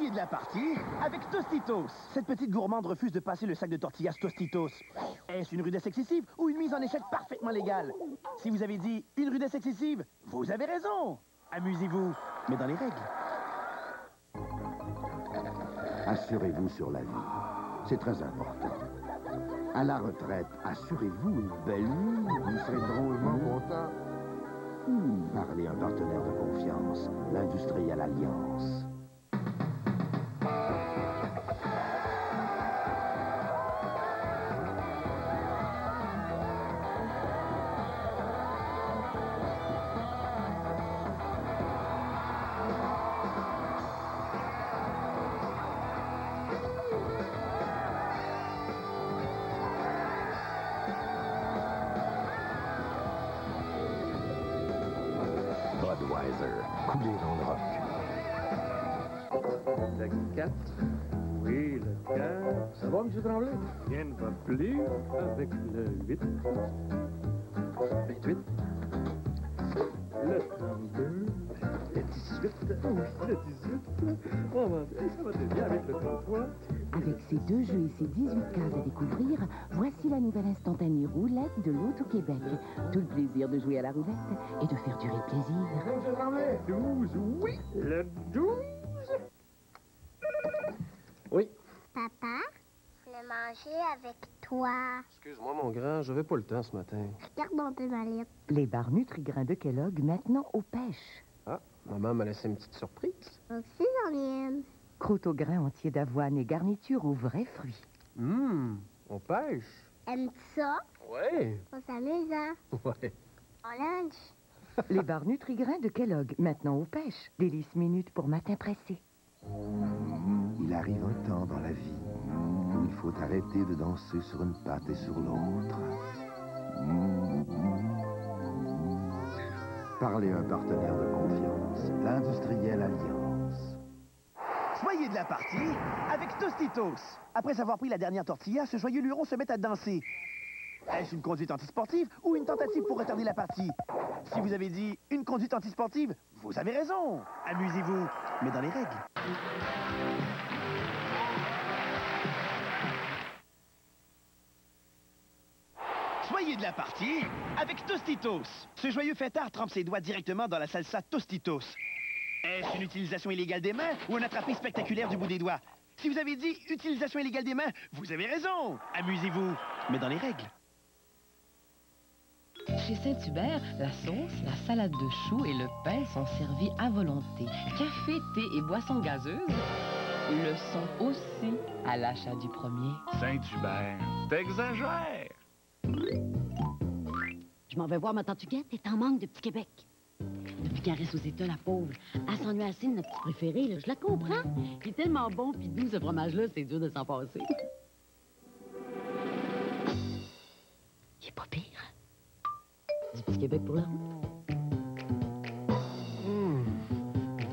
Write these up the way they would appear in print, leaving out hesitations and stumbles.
Soyez de la partie avec Tostitos. Cette petite gourmande refuse de passer le sac de tortillas Tostitos. Est-ce une rudesse excessive ou une mise en échec parfaitement légale? Si vous avez dit une rudesse excessive, vous avez raison. Amusez-vous, mais dans les règles. Assurez-vous sur la vie. C'est très important. À la retraite, assurez-vous une belle vie. Vous serez drôlement content. Parlez à un partenaire de confiance, l'Industrielle Alliance. Budweiser, coulé dans le rock. Le 4. Oui, le 4. Ça va, M. Tremblay? Rien ne va plus avec le 8. 28. Le 32. Le 18. Oui, le 18. Oh, mon Dieu, ça va très bien avec le 33. Avec ces 2 jeux et ces 18 cases à découvrir, voici la nouvelle instantanée roulette de l'Auto-Québec. Tout le plaisir de jouer à la roulette et de faire durer le plaisir. M. Tremblay? 12, oui. Le 12. Oui. Papa, je voulais manger avec toi. Excuse-moi, mon grand, j'avais pas le temps ce matin. Regarde dans tes mallettes. Les barres Nutri-Grains de Kellogg, maintenant aux pêches. Ah, maman m'a laissé une petite surprise. Moi aussi, j'en ai une. Croûte au grain entier d'avoine et garniture aux vrais fruits. On pêche. Aimes-tu ça? Ouais. On s'amuse, hein? Ouais. En lunch. Les barres Nutri-Grains de Kellogg, maintenant aux pêches. Délice minute pour matin pressé. Il arrive un temps dans la vie où il faut arrêter de danser sur une patte et sur l'autre. Parlez à un partenaire de confiance, l'Industrielle Alliance. Soyez de la partie avec Tostitos. Après avoir pris la dernière tortilla, ce joyeux luron se met à danser. Est-ce une conduite antisportive ou une tentative pour retarder la partie? Si vous avez dit une conduite antisportive, vous avez raison. Amusez-vous, mais dans les règles. Soyez de la partie avec Tostitos. Ce joyeux fêtard trempe ses doigts directement dans la salsa Tostitos. Est-ce une utilisation illégale des mains ou un attrapé spectaculaire du bout des doigts? Si vous avez dit utilisation illégale des mains, vous avez raison. Amusez-vous, mais dans les règles. Chez Saint-Hubert, la sauce, la salade de choux et le pain sont servis à volonté. Café, thé et boissons gazeuses le sont aussi à l'achat du premier. Saint-Hubert, t'exagères! Je m'en vais voir ma tante Huguette, elle est en manque de Petit Québec. Depuis qu'elle reste aux États, la pauvre, elle s'ennuie assez de notre petit préféré, là. Je la comprends. Il est tellement bon puis doux, ce fromage-là, c'est dur de s'en passer. Il est pas pire. Du Petit Québec pour là.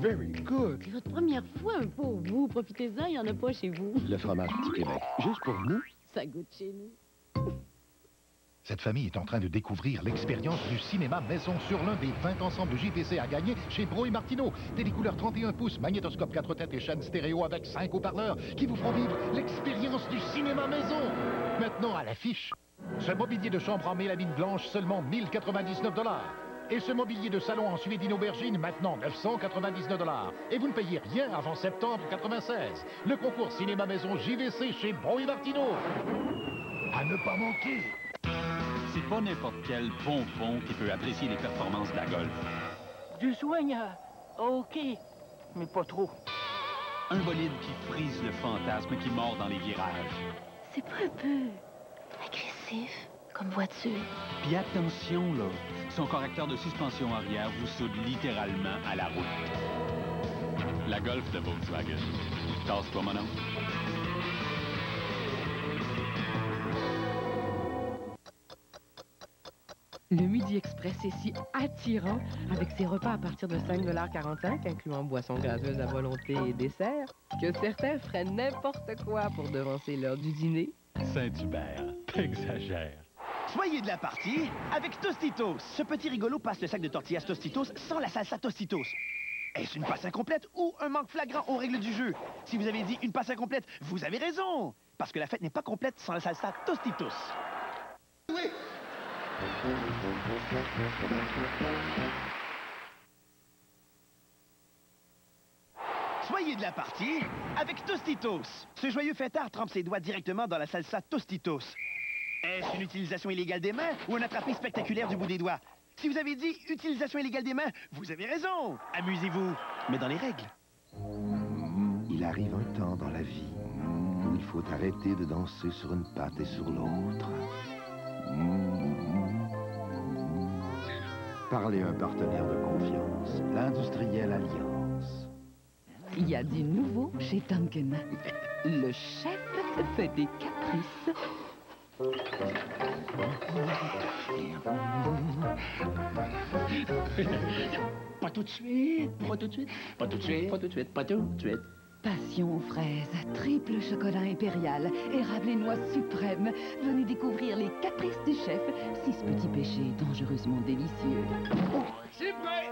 Very good. C'est votre première fois, pour vous. Profitez-en, il n'y en a pas chez vous. Le fromage Petit Québec, juste pour nous. Ça goûte chez nous. Cette famille est en train de découvrir l'expérience du cinéma maison sur l'un des 20 ensembles JVC à gagner chez Bro et Martineau. Télécouleur 31 pouces, magnétoscope 4 têtes et chaîne stéréo avec 5 haut-parleurs qui vous feront vivre l'expérience du cinéma maison. Maintenant à l'affiche, ce mobilier de chambre en mélamine blanche seulement 1099 $. Et ce mobilier de salon en suédine aubergine maintenant 999 $. Et vous ne payez rien avant septembre 96. Le concours cinéma maison JVC chez Bro et Martineau. À ne pas manquer. C'est pas n'importe quel pompon qui peut apprécier les performances de la Golf. Du soigneur. OK, mais pas trop. Un bolide qui frise le fantasme qui mord dans les virages. C'est pas un peu agressif comme voiture. Puis attention, là, son correcteur de suspension arrière vous soude littéralement à la route. La Golf de Volkswagen. Tasse-toi, mon homme. Le Midi Express est si attirant avec ses repas à partir de 5,45 $, incluant boissons gazeuses à volonté et dessert, que certains feraient n'importe quoi pour devancer l'heure du dîner. Saint-Hubert, t'exagères. Soyez de la partie avec Tostitos. Ce petit rigolo passe le sac de tortillas Tostitos sans la salsa Tostitos. Est-ce une passe incomplète ou un manque flagrant aux règles du jeu? Si vous avez dit une passe incomplète, vous avez raison. Parce que la fête n'est pas complète sans la salsa Tostitos. Oui. Soyez de la partie avec Tostitos. Ce joyeux fêtard trempe ses doigts directement dans la salsa Tostitos. Est-ce une utilisation illégale des mains ou un attrapé spectaculaire du bout des doigts? Si vous avez dit utilisation illégale des mains, vous avez raison. Amusez-vous, mais dans les règles. Il arrive un temps dans la vie où il faut arrêter de danser sur une patte et sur l'autre. Parlez à un partenaire de confiance, l'industriel Alliance. Il y a du nouveau chez Duncan. Le chef fait des caprices. Pas tout de suite, pas tout de suite, pas tout de suite, pas tout de suite, pas tout de suite. Passion aux fraises, triple chocolat impérial, érable et noix suprême. Venez découvrir les caprices du chef. 6 petits péchés dangereusement délicieux. C'est prêt!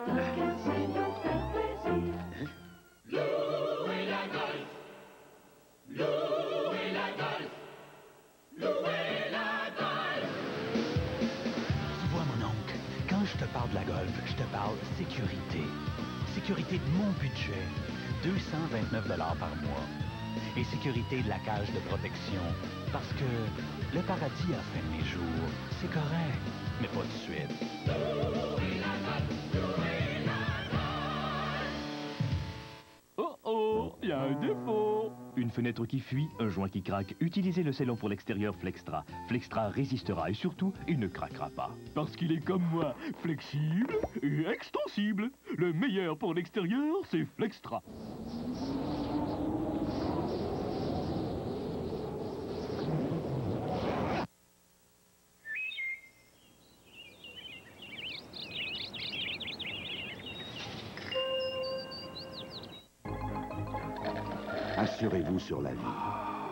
Louer la golf! Louer la golf! Louer la golf! Tu vois, mon oncle, quand je te parle de la golf, je te parle sécurité. Sécurité de mon budget. 229 $ par mois. Et sécurité de la cage de protection. Parce que le paradis à la fin de mes jours, c'est correct, mais pas de suite. Oh oh, il y a un défaut. Une fenêtre qui fuit, un joint qui craque. Utilisez le scellon pour l'extérieur Flextra. Flextra résistera et surtout, il ne craquera pas. Parce qu'il est comme moi, flexible et extensible. Le meilleur pour l'extérieur, c'est Flextra. Assurez-vous sur la vie.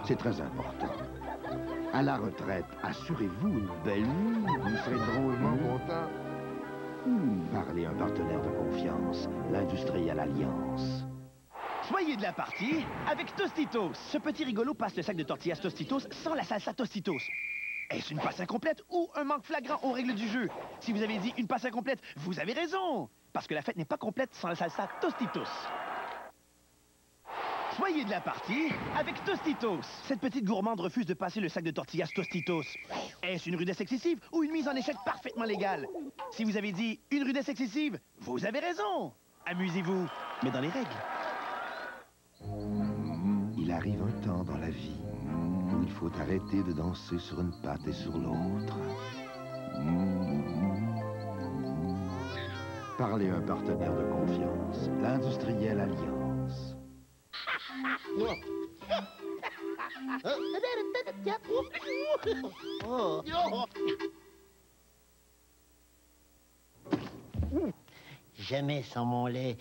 C'est très important. À la retraite, assurez-vous une belle vie. Vous serez drôlement content. Parlez à un partenaire de confiance, l'industriel Alliance. Soyez de la partie avec Tostitos. Ce petit rigolo passe le sac de tortillas Tostitos sans la salsa Tostitos. Est-ce une passe incomplète ou un manque flagrant aux règles du jeu? Si vous avez dit une passe incomplète, vous avez raison. Parce que la fête n'est pas complète sans la salsa Tostitos. Soyez de la partie avec Tostitos. Cette petite gourmande refuse de passer le sac de tortillas Tostitos. Est-ce une rudesse excessive ou une mise en échec parfaitement légale? Si vous avez dit une rudesse excessive, vous avez raison. Amusez-vous, mais dans les règles. Il arrive un temps dans la vie où il faut arrêter de danser sur une patte et sur l'autre. Parlez à un partenaire de confiance, l'industriel Alliance. Jamais sans mon lait.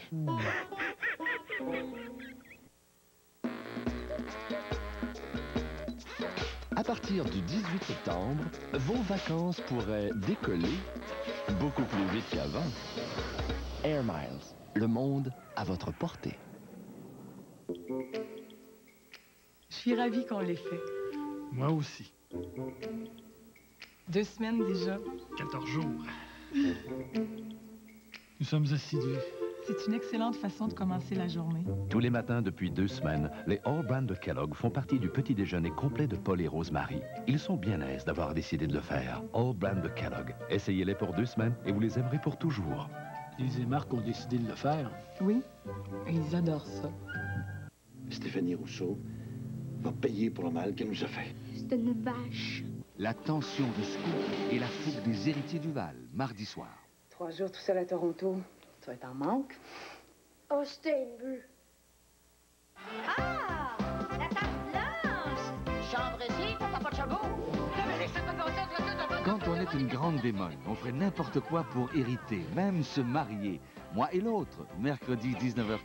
À partir du 18 septembre, vos vacances pourraient décoller beaucoup plus vite qu'avant. Air Miles, le monde à votre portée. Je suis ravie qu'on l'ait fait. Moi aussi. 2 semaines déjà. 14 jours. Nous sommes assidus. C'est une excellente façon de commencer la journée. Tous les matins depuis 2 semaines, les All Brand de Kellogg font partie du petit déjeuner complet de Paul et Rosemary. Ils sont bien aises d'avoir décidé de le faire. All Brand de Kellogg. Essayez-les pour 2 semaines et vous les aimerez pour toujours. Lise et Marc ont décidé de le faire. Oui, ils adorent ça. Stéphanie Rousseau va payer pour le mal qu'elle nous a fait. C'est une vache. La tension de Scoop et la fougue des héritiers Duval, mardi soir. 3 jours tout seul à Toronto. Tu vas être en manque. Oh, c'était une vue. Ah! La table blanche! Chambre ici, t'as pas de chameau? Quand on est une grande démone, on ferait n'importe quoi pour hériter, même se marier. Moi et l'autre, mercredi 19h30.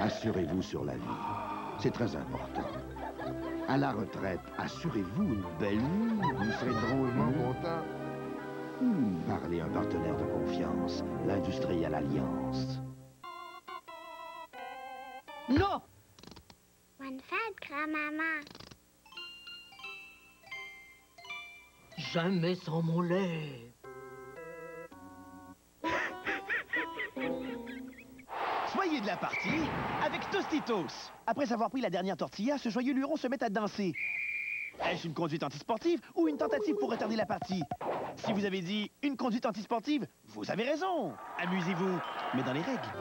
Assurez-vous sur la vie. C'est très important. À la retraite, assurez-vous une belle vie. Vous serez drôlement content. Parlez un partenaire de confiance, l'industrielle alliance. Non! Bonne fête, grand-maman. Jamais sans mon lait. Soyez de la partie avec Tostitos. Après avoir pris la dernière tortilla, ce joyeux luron se met à danser. Est-ce une conduite antisportive ou une tentative pour retarder la partie? Si vous avez dit une conduite antisportive, vous avez raison. Amusez-vous, mais dans les règles.